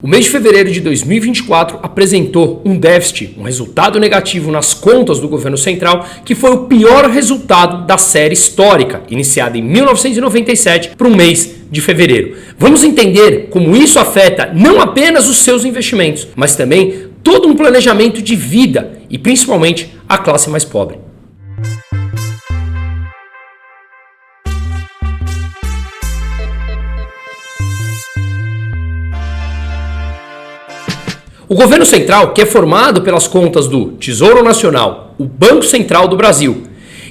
O mês de fevereiro de 2024 apresentou um déficit, um resultado negativo nas contas do governo central, que foi o pior resultado da série histórica, iniciada em 1997, para o mês de fevereiro. Vamos entender como isso afeta não apenas os seus investimentos, mas também todo um planejamento de vida e principalmente a classe mais pobre. O governo central, que é formado pelas contas do Tesouro Nacional, o Banco Central do Brasil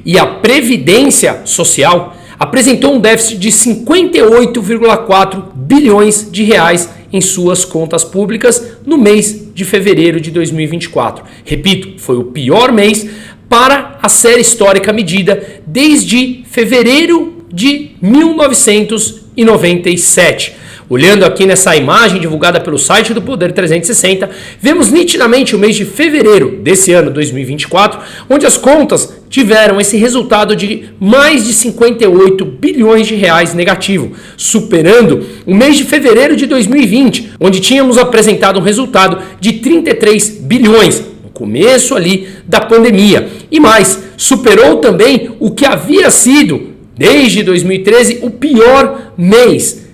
e a Previdência Social, apresentou um déficit de 58,4 bilhões de reais em suas contas públicas no mês de fevereiro de 2024. Repito, foi o pior mês para a série histórica medida desde fevereiro de 1997. Olhando aqui nessa imagem divulgada pelo site do Poder 360, vemos nitidamente o mês de fevereiro desse ano 2024, onde as contas tiveram esse resultado de mais de 58 bilhões de reais negativo, superando o mês de fevereiro de 2020, onde tínhamos apresentado um resultado de 33 bilhões, no começo ali da pandemia. E mais, superou também o que havia sido, desde 2013, o pior mês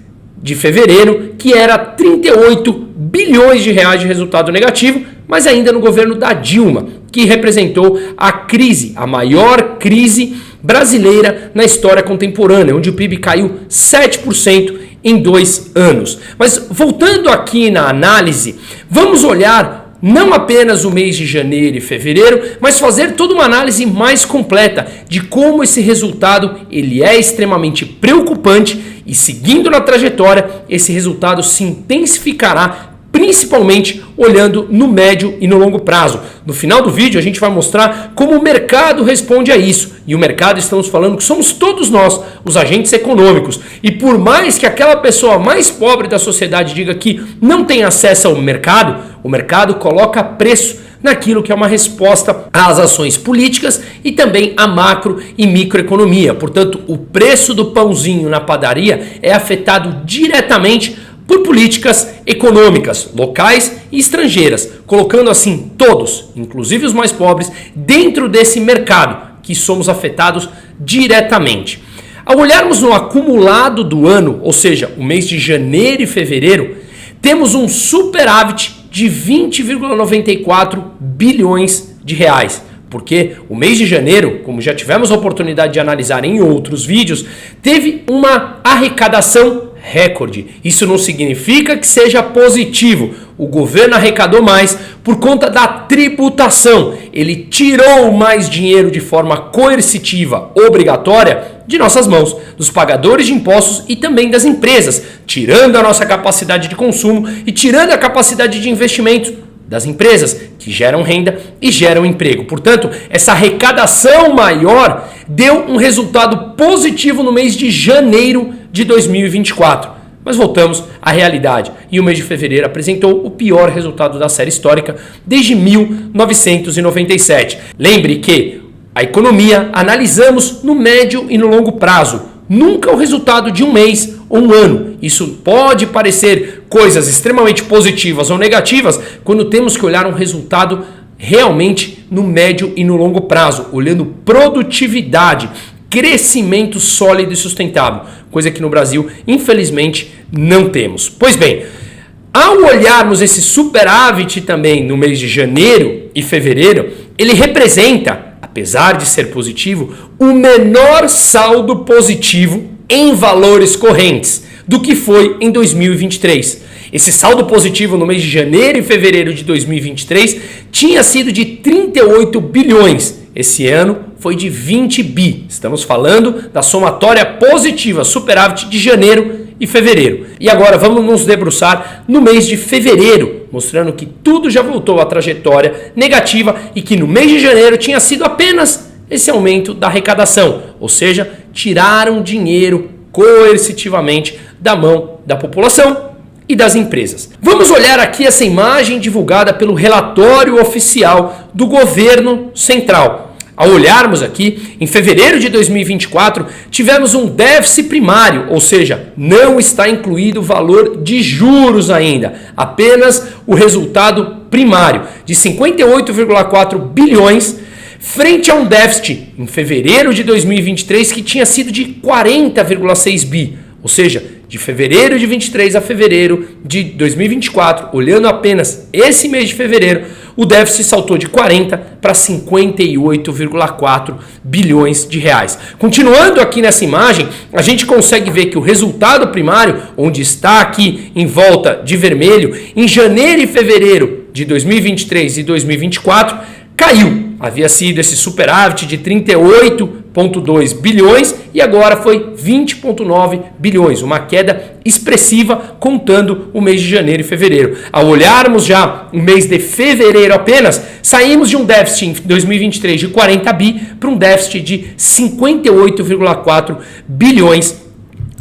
de fevereiro, que era 38 bilhões de reais de resultado negativo, mas ainda no governo da Dilma, que representou a crise, a maior crise brasileira na história contemporânea, onde o PIB caiu 7% em 2 anos. Mas voltando aqui na análise, vamos olhar não apenas o mês de janeiro e fevereiro, mas fazer toda uma análise mais completa de como esse resultado ele é extremamente preocupante e, seguindo na trajetória, esse resultado se intensificará, principalmente olhando no médio e no longo prazo. No final do vídeo a gente vai mostrar como o mercado responde a isso. E o mercado, estamos falando que somos todos nós, os agentes econômicos. E por mais que aquela pessoa mais pobre da sociedade diga que não tem acesso ao mercado, o mercado coloca preço naquilo que é uma resposta às ações políticas e também à macro e microeconomia. Portanto, o preço do pãozinho na padaria é afetado diretamente por políticas econômicas, locais e estrangeiras, colocando assim todos, inclusive os mais pobres, dentro desse mercado que somos afetados diretamente. Ao olharmos no acumulado do ano, ou seja, o mês de janeiro e fevereiro, temos um superávit de 20,94 bilhões de reais. Porque o mês de janeiro, como já tivemos a oportunidade de analisar em outros vídeos, teve uma arrecadação recorde. Isso não significa que seja positivo. O governo arrecadou mais por conta da tributação. Ele tirou mais dinheiro de forma coercitiva, obrigatória, de nossas mãos, dos pagadores de impostos e também das empresas, tirando a nossa capacidade de consumo e tirando a capacidade de investimento das empresas, que geram renda e geram emprego. Portanto, essa arrecadação maior deu um resultado positivo no mês de janeiro de 2024. Mas voltamos à realidade. E o mês de fevereiro apresentou o pior resultado da série histórica desde 1997. Lembre que a economia analisamos no médio e no longo prazo, nunca o resultado de um mês ou um ano. Isso pode parecer coisas extremamente positivas ou negativas quando temos que olhar um resultado realmente no médio e no longo prazo, olhando produtividade, crescimento sólido e sustentável, coisa que no Brasil, infelizmente, não temos. Pois bem, ao olharmos esse superávit também no mês de janeiro e fevereiro, ele representa, apesar de ser positivo, o menor saldo positivo em valores correntes do que foi em 2023. Esse saldo positivo no mês de janeiro e fevereiro de 2023 tinha sido de 38 bilhões. Esse ano foi de 20 bi. Estamos falando da somatória positiva, superávit de janeiro e fevereiro. E agora vamos nos debruçar no mês de fevereiro, mostrando que tudo já voltou à trajetória negativa e que no mês de janeiro tinha sido apenas esse aumento da arrecadação, ou seja, tiraram dinheiro coercitivamente da mão da população e das empresas. Vamos olhar aqui essa imagem divulgada pelo relatório oficial do governo central. Ao olharmos aqui, em fevereiro de 2024, tivemos um déficit primário, ou seja, não está incluído o valor de juros ainda, apenas o resultado primário de 58,4 bilhões, frente a um déficit em fevereiro de 2023 que tinha sido de 40,6 bi, ou seja, de fevereiro de 23 a fevereiro de 2024, olhando apenas esse mês de fevereiro, o déficit saltou de 40 para 58,4 bilhões de reais. Continuando aqui nessa imagem, a gente consegue ver que o resultado primário, onde está aqui em volta de vermelho, em janeiro e fevereiro de 2023 e 2024, caiu. Havia sido esse superávit de 38,2 bilhões e agora foi 20,9 bilhões, uma queda expressiva contando o mês de janeiro e fevereiro. Ao olharmos já o mês de fevereiro apenas, saímos de um déficit em 2023 de 40 bi para um déficit de 58,4 bilhões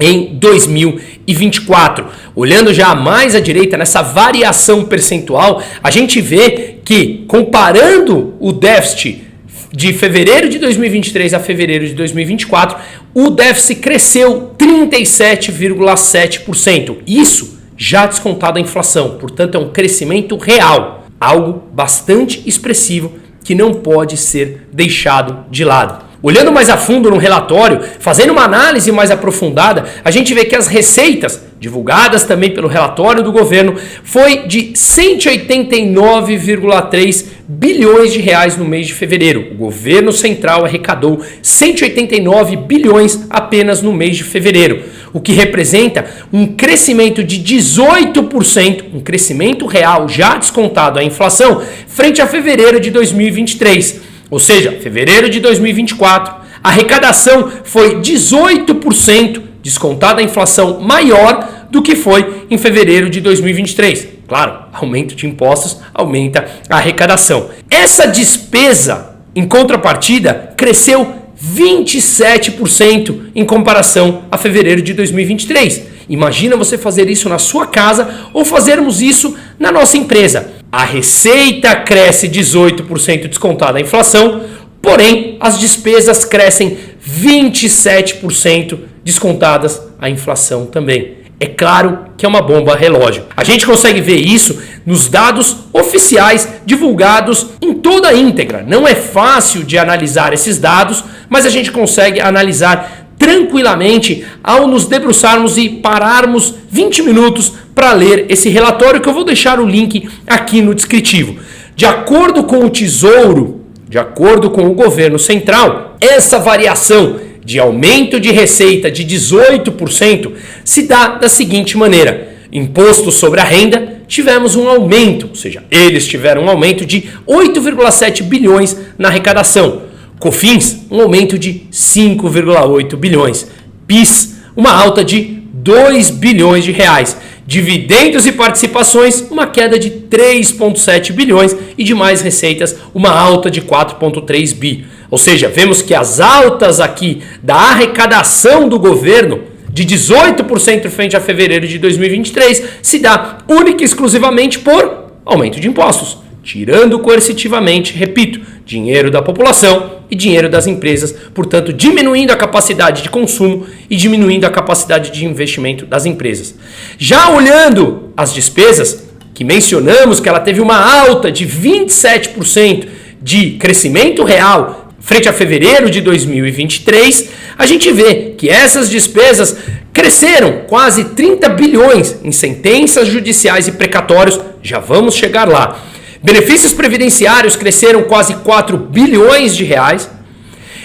em 2024. Olhando já mais à direita, nessa variação percentual, a gente vê que, comparando o déficit de fevereiro de 2023 a fevereiro de 2024, o déficit cresceu 37,7%. Isso já descontado a inflação, portanto é um crescimento real, algo bastante expressivo que não pode ser deixado de lado. Olhando mais a fundo no relatório, fazendo uma análise mais aprofundada, a gente vê que as receitas, divulgadas também pelo relatório do governo, foi de 189,3 bilhões de reais no mês de fevereiro. O governo central arrecadou 189 bilhões apenas no mês de fevereiro, o que representa um crescimento de 18%, um crescimento real já descontado a inflação, frente a fevereiro de 2023. Ou seja, fevereiro de 2024, a arrecadação foi 18%, descontada a inflação maior do que foi em fevereiro de 2023. Claro, aumento de impostos aumenta a arrecadação. Essa despesa, em contrapartida, cresceu 27% em comparação a fevereiro de 2023. Imagina você fazer isso na sua casa ou fazermos isso na nossa empresa. A receita cresce 18% descontada a inflação, porém as despesas crescem 27% descontadas a inflação também. É claro que é uma bomba relógio. A gente consegue ver isso nos dados oficiais divulgados em toda a íntegra. Não é fácil de analisar esses dados, mas a gente consegue analisar tranquilamente ao nos debruçarmos e pararmos 20 minutos para ler esse relatório, que eu vou deixar o link aqui no descritivo. De acordo com o Tesouro, de acordo com o governo central, essa variação de aumento de receita de 18% se dá da seguinte maneira: imposto sobre a renda, tivemos um aumento, ou seja, eles tiveram um aumento de 8,7 bilhões na arrecadação. COFINS, um aumento de 5,8 bilhões. PIS, uma alta de 2 bilhões de reais. Dividendos e participações, uma queda de 3,7 bilhões e demais receitas, uma alta de 4,3 bi. Ou seja, vemos que as altas aqui da arrecadação do governo, de 18% frente a fevereiro de 2023, se dá única e exclusivamente por aumento de impostos, tirando coercitivamente, repito, dinheiro da população e dinheiro das empresas, portanto diminuindo a capacidade de consumo e diminuindo a capacidade de investimento das empresas. Já olhando as despesas, que mencionamos que ela teve uma alta de 27% de crescimento real frente a fevereiro de 2023, a gente vê que essas despesas cresceram quase 30 bilhões em sentenças judiciais e precatórios, já vamos chegar lá. Benefícios previdenciários cresceram quase 4 bilhões de reais.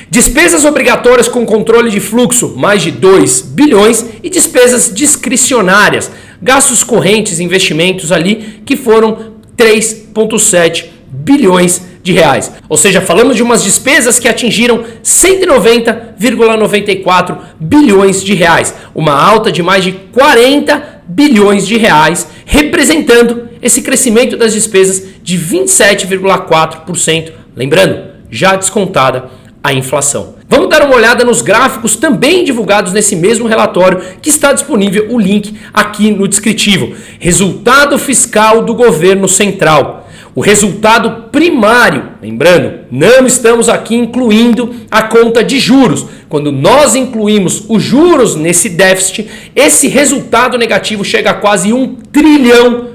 Despesas obrigatórias com controle de fluxo, mais de 2 bilhões. E despesas discricionárias, gastos correntes, investimentos ali, que foram 3,7 bilhões de reais. Ou seja, falamos de umas despesas que atingiram 190,94 bilhões de reais. Uma alta de mais de 40 bilhões de reais, representando esse crescimento das despesas de 27,4%, lembrando, já descontada a inflação. Vamos dar uma olhada nos gráficos também divulgados nesse mesmo relatório, que está disponível o link aqui no descritivo. Resultado fiscal do governo central. O resultado primário, lembrando, não estamos aqui incluindo a conta de juros. Quando nós incluímos os juros nesse déficit, esse resultado negativo chega a quase R$1 trilhão,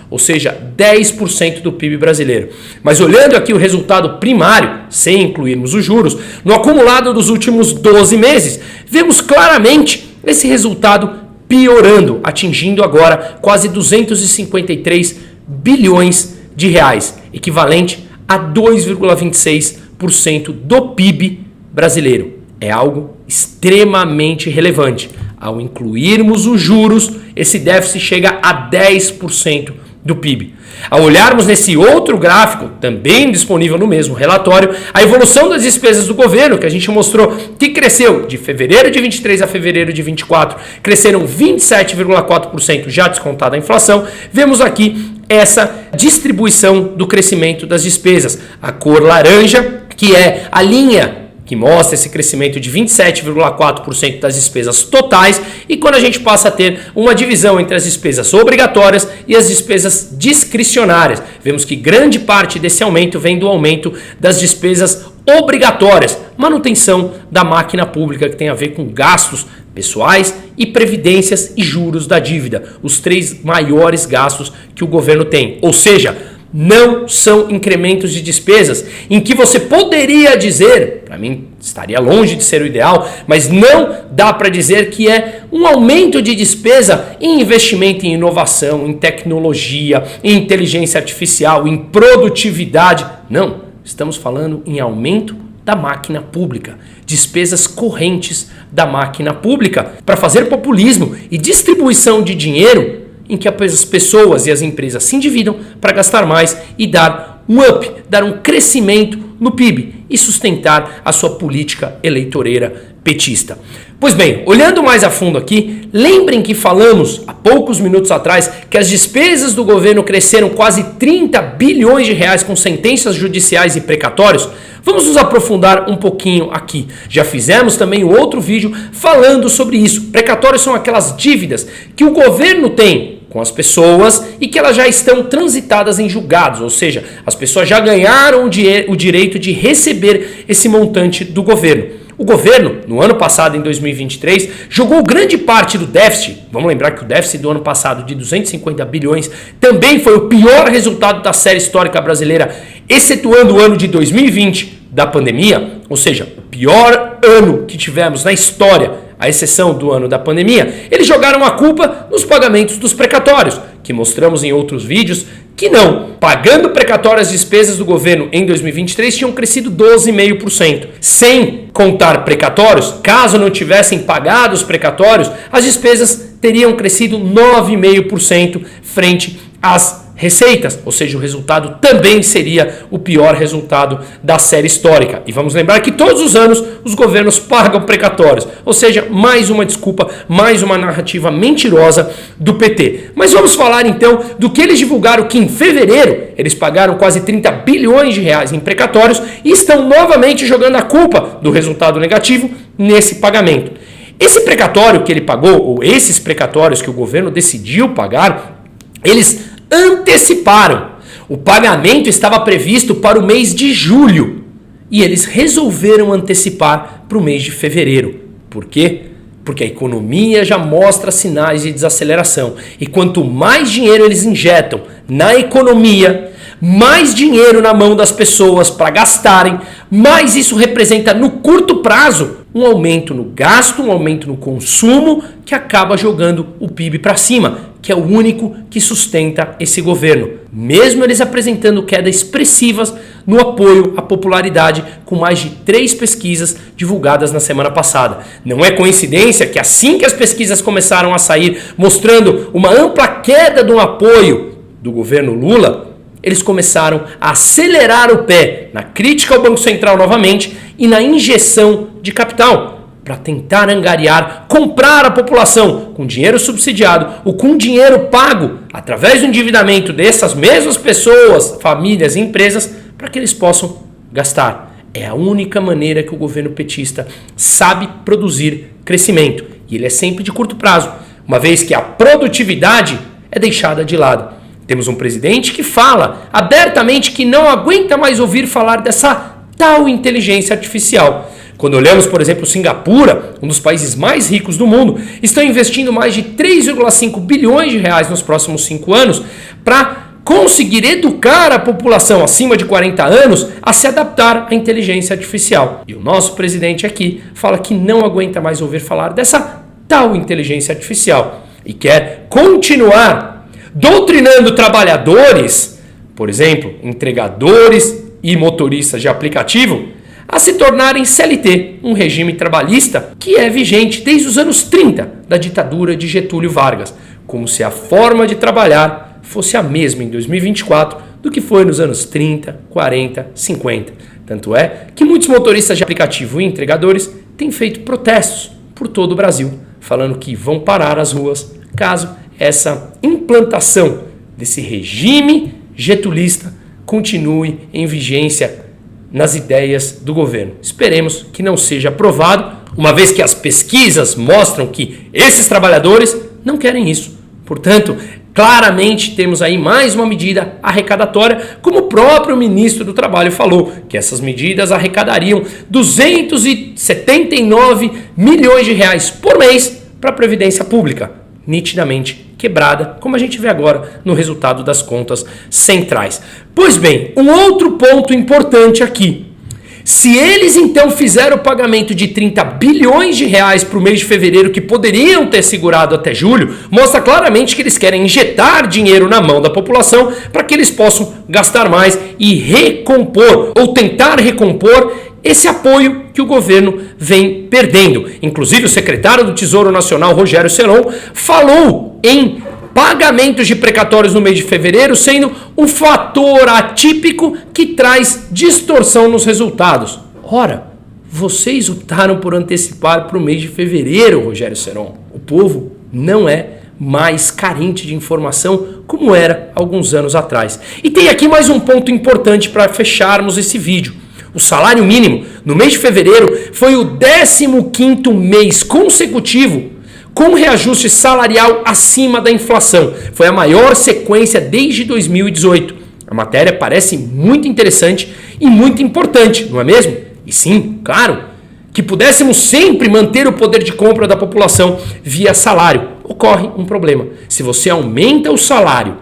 ou seja, 10% do PIB brasileiro. Mas olhando aqui o resultado primário, sem incluirmos os juros, no acumulado dos últimos 12 meses, vemos claramente esse resultado piorando, atingindo agora quase 253 bilhões de reais, equivalente a 2,26% do PIB brasileiro. É algo extremamente relevante. Ao incluirmos os juros, esse déficit chega a 10% do PIB. Ao olharmos nesse outro gráfico, também disponível no mesmo relatório, a evolução das despesas do governo, que a gente mostrou que cresceu de fevereiro de 23 a fevereiro de 24, cresceram 27,4% já descontada a inflação, vemos aqui essa distribuição do crescimento das despesas. A cor laranja, que é a linha que mostra esse crescimento de 27,4% das despesas totais, e quando a gente passa a ter uma divisão entre as despesas obrigatórias e as despesas discricionárias, vemos que grande parte desse aumento vem do aumento das despesas obrigatórias, manutenção da máquina pública, que tem a ver com gastos pessoais e previdências e juros da dívida, os 3 maiores gastos que o governo tem. Ou seja, não são incrementos de despesas em que você poderia dizer, para mim estaria longe de ser o ideal, mas não dá para dizer que é um aumento de despesa em investimento em inovação, em tecnologia, em inteligência artificial, em produtividade. Não, estamos falando em aumento da máquina pública, despesas correntes da máquina pública para fazer populismo e distribuição de dinheiro em que as pessoas e as empresas se endividam para gastar mais e dar um up, dar um crescimento no PIB e sustentar a sua política eleitoreira petista. Pois bem, olhando mais a fundo aqui, lembrem que falamos há poucos minutos atrás que as despesas do governo cresceram quase 30 bilhões de reais com sentenças judiciais e precatórios? Vamos nos aprofundar um pouquinho aqui. Já fizemos também um outro vídeo falando sobre isso. Precatórios são aquelas dívidas que o governo tem com as pessoas e que elas já estão transitadas em julgados, ou seja, as pessoas já ganharam o direito de receber esse montante do governo. O governo, no ano passado, em 2023, jogou grande parte do déficit. Vamos lembrar que o déficit do ano passado, de 250 bilhões, também foi o pior resultado da série histórica brasileira, excetuando o ano de 2020 da pandemia, ou seja, o pior ano que tivemos na história, à exceção do ano da pandemia. Eles jogaram a culpa nos pagamentos dos precatórios, que mostramos em outros vídeos que não. Pagando precatórios, as despesas do governo em 2023 tinham crescido 12,5%. Sem contar precatórios, caso não tivessem pagado os precatórios, as despesas teriam crescido 9,5% frente às receitas, ou seja, o resultado também seria o pior resultado da série histórica. E vamos lembrar que todos os anos os governos pagam precatórios, ou seja, mais uma desculpa, mais uma narrativa mentirosa do PT. Mas vamos falar então do que eles divulgaram, que em fevereiro eles pagaram quase 30 bilhões de reais em precatórios e estão novamente jogando a culpa do resultado negativo nesse pagamento. Esse precatório que ele pagou, ou esses precatórios que o governo decidiu pagar, eles anteciparam. O pagamento estava previsto para o mês de julho e eles resolveram antecipar para o mês de fevereiro. Por quê? Porque a economia já mostra sinais de desaceleração. E quanto mais dinheiro eles injetam na economia, mais dinheiro na mão das pessoas para gastarem, mais isso representa no curto prazo um aumento no gasto, um aumento no consumo, que acaba jogando o PIB para cima, que é o único que sustenta esse governo. Mesmo eles apresentando quedas expressivas no apoio à popularidade, com mais de 3 pesquisas divulgadas na semana passada. Não é coincidência que assim que as pesquisas começaram a sair, mostrando uma ampla queda do apoio do governo Lula, eles começaram a acelerar o pé na crítica ao Banco Central novamente e na injeção de capital para tentar angariar, comprar a população com dinheiro subsidiado ou com dinheiro pago através do endividamento dessas mesmas pessoas, famílias e empresas para que eles possam gastar. É a única maneira que o governo petista sabe produzir crescimento e ele é sempre de curto prazo, uma vez que a produtividade é deixada de lado. Temos um presidente que fala abertamente que não aguenta mais ouvir falar dessa tal inteligência artificial. Quando olhamos, por exemplo, Singapura, um dos países mais ricos do mundo, estão investindo mais de 3,5 bilhões de reais nos próximos 5 anos para conseguir educar a população acima de 40 anos a se adaptar à inteligência artificial. E o nosso presidente aqui fala que não aguenta mais ouvir falar dessa tal inteligência artificial e quer continuar doutrinando trabalhadores, por exemplo, entregadores e motoristas de aplicativo, a se tornarem CLT, um regime trabalhista que é vigente desde os anos 30 da ditadura de Getúlio Vargas, como se a forma de trabalhar fosse a mesma em 2024 do que foi nos anos 30, 40, 50. Tanto é que muitos motoristas de aplicativo e entregadores têm feito protestos por todo o Brasil, falando que vão parar as ruas caso essa implantação desse regime getulista continue em vigência nas ideias do governo. Esperemos que não seja aprovado, uma vez que as pesquisas mostram que esses trabalhadores não querem isso. Portanto, claramente temos aí mais uma medida arrecadatória, como o próprio ministro do Trabalho falou, que essas medidas arrecadariam 279 milhões de reais por mês para a Previdência Pública, nitidamente quebrada, como a gente vê agora no resultado das contas centrais. Pois bem, um outro ponto importante aqui. Se eles então fizeram o pagamento de 30 bilhões de reais para o mês de fevereiro, que poderiam ter segurado até julho, mostra claramente que eles querem injetar dinheiro na mão da população para que eles possam gastar mais e recompor, ou tentar recompor, esse apoio que o governo vem perdendo. Inclusive o secretário do Tesouro Nacional, Rogério Seron, falou em pagamentos de precatórios no mês de fevereiro sendo um fator atípico que traz distorção nos resultados. Ora, vocês optaram por antecipar para o mês de fevereiro, Rogério Seron. O povo não é mais carente de informação como era alguns anos atrás. E tem aqui mais um ponto importante para fecharmos esse vídeo. O salário mínimo no mês de fevereiro foi o 15º mês consecutivo com reajuste salarial acima da inflação. Foi a maior sequência desde 2018. A matéria parece muito interessante e muito importante, não é mesmo? E sim, claro, que pudéssemos sempre manter o poder de compra da população via salário. Ocorre um problema. Se você aumenta o salário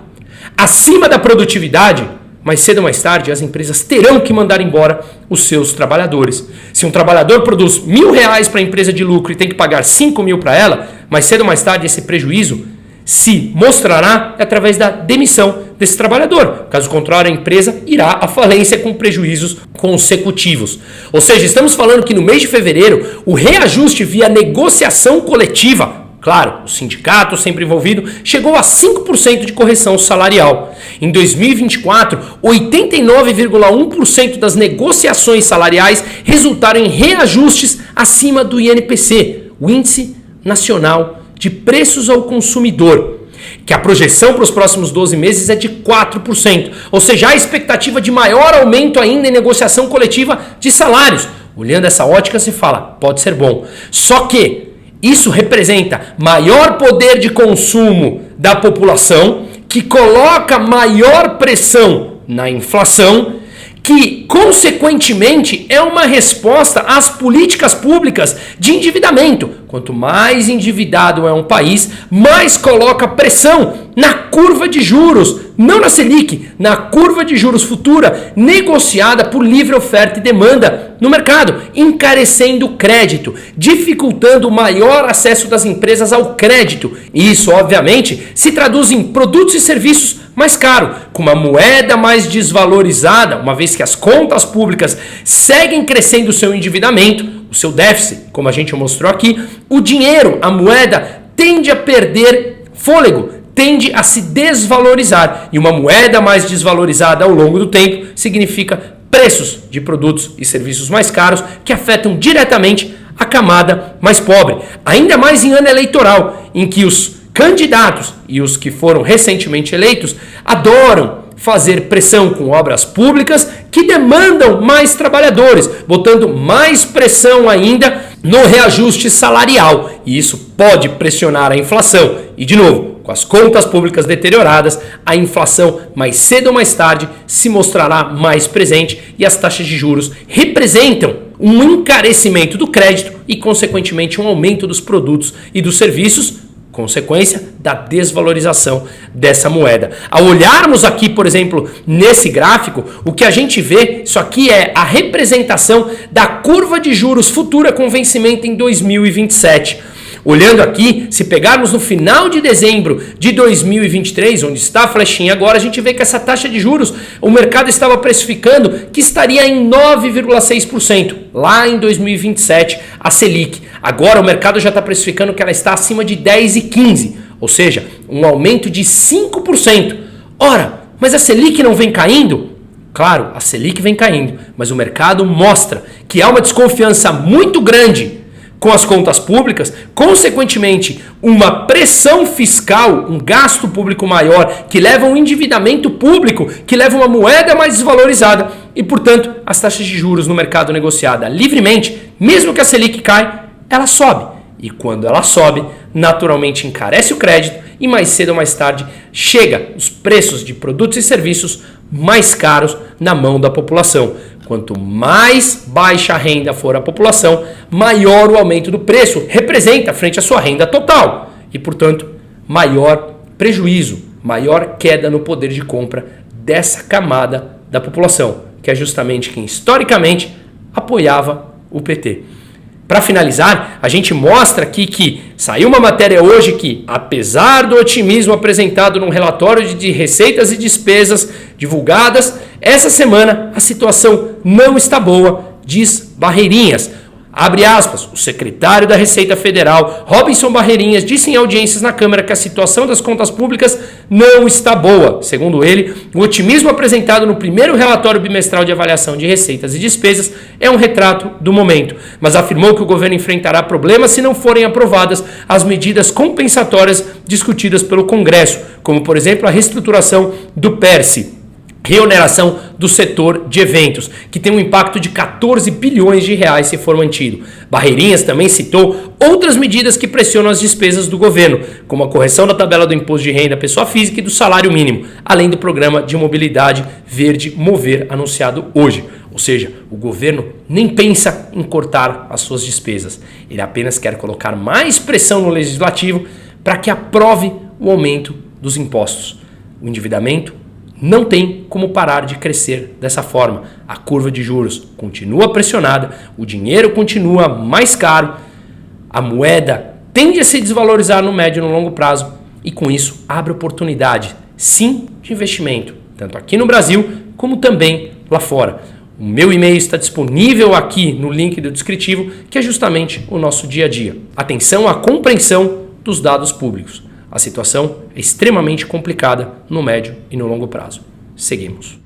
acima da produtividade, mais cedo ou mais tarde as empresas terão que mandar embora os seus trabalhadores. Se um trabalhador produz R$1.000 para a empresa de lucro e tem que pagar 5 mil para ela, mais cedo ou mais tarde esse prejuízo se mostrará através da demissão desse trabalhador. Caso contrário, a empresa irá à falência com prejuízos consecutivos. Ou seja, estamos falando que no mês de fevereiro, o reajuste via negociação coletiva, claro, o sindicato sempre envolvido, chegou a 5% de correção salarial. Em 2024, 89,1% das negociações salariais resultaram em reajustes acima do INPC, o Índice Nacional de Preços ao Consumidor, que a projeção para os próximos 12 meses é de 4%. Ou seja, há expectativa de maior aumento ainda em negociação coletiva de salários. Olhando essa ótica, se fala, pode ser bom. Só que isso representa maior poder de consumo da população, que coloca maior pressão na inflação, que, consequentemente, é uma resposta às políticas públicas de endividamento. Quanto mais endividado é um país, mais coloca pressão na curva de juros, não na Selic, na curva de juros futura, negociada por livre oferta e demanda no mercado, encarecendo o crédito, dificultando o maior acesso das empresas ao crédito. E isso, obviamente, se traduz em produtos e serviços mais caros, com uma moeda mais desvalorizada, uma vez que as contas públicas seguem crescendo o seu endividamento, o seu déficit, como a gente mostrou aqui, o dinheiro, a moeda, tende a perder fôlego, tende a se desvalorizar. E uma moeda mais desvalorizada ao longo do tempo significa preços de produtos e serviços mais caros que afetam diretamente a camada mais pobre. Ainda mais em ano eleitoral, em que os candidatos e os que foram recentemente eleitos adoram fazer pressão com obras públicas que demandam mais trabalhadores, botando mais pressão ainda no reajuste salarial. E isso pode pressionar a inflação. E, de novo, Com as contas públicas deterioradas, a inflação mais cedo ou mais tarde se mostrará mais presente e as taxas de juros representam um encarecimento do crédito e, consequentemente, um aumento dos produtos e dos serviços, consequência da desvalorização dessa moeda. Ao olharmos aqui, por exemplo, nesse gráfico, o que a gente vê, isso aqui é a representação da curva de juros futura com vencimento em 2027. Olhando aqui, se pegarmos no final de dezembro de 2023, onde está a flechinha agora, a gente vê que essa taxa de juros, o mercado estava precificando que estaria em 9,6%, lá em 2027, a Selic. Agora o mercado já está precificando que ela está acima de 10,15%, ou seja, um aumento de 5%. Ora, mas a Selic não vem caindo? Claro, a Selic vem caindo, mas o mercado mostra que há uma desconfiança muito grande com as contas públicas, consequentemente, uma pressão fiscal, um gasto público maior, que leva a um endividamento público, que leva a uma moeda mais desvalorizada e, portanto, as taxas de juros no mercado negociada livremente, mesmo que a Selic caia, ela sobe. E quando ela sobe, naturalmente encarece o crédito e mais cedo ou mais tarde chega os preços de produtos e serviços mais caros na mão da população. Quanto mais baixa a renda for a população, maior o aumento do preço representa frente à sua renda total. E, portanto, maior prejuízo, maior queda no poder de compra dessa camada da população, que é justamente quem historicamente apoiava o PT. Para finalizar, a gente mostra aqui que saiu uma matéria hoje que, apesar do otimismo apresentado no relatório de receitas e despesas divulgadas, essa semana a situação não está boa, diz Barreirinhas. Abre aspas, o secretário da Receita Federal, Robinson Barreirinhas, disse em audiências na Câmara que a situação das contas públicas não está boa. Segundo ele, o otimismo apresentado no primeiro relatório bimestral de avaliação de receitas e despesas é um retrato do momento, mas afirmou que o governo enfrentará problemas se não forem aprovadas as medidas compensatórias discutidas pelo Congresso, como, por exemplo, a reestruturação do PERSE, reoneração do setor de eventos, que tem um impacto de 14 bilhões de reais se for mantido. Barreirinhas também citou outras medidas que pressionam as despesas do governo, como a correção da tabela do imposto de renda à pessoa física e do salário mínimo, além do programa de mobilidade verde Mover anunciado hoje. Ou seja, o governo nem pensa em cortar as suas despesas. Ele apenas quer colocar mais pressão no legislativo para que aprove o aumento dos impostos. O endividamento não tem como parar de crescer dessa forma. A curva de juros continua pressionada, o dinheiro continua mais caro, a moeda tende a se desvalorizar no médio e no longo prazo e com isso abre oportunidade, sim, de investimento, tanto aqui no Brasil como também lá fora. O meu e-mail está disponível aqui no link do descritivo, que é justamente o nosso dia a dia. Atenção à compreensão dos dados públicos. A situação é extremamente complicada no médio e no longo prazo. Seguimos.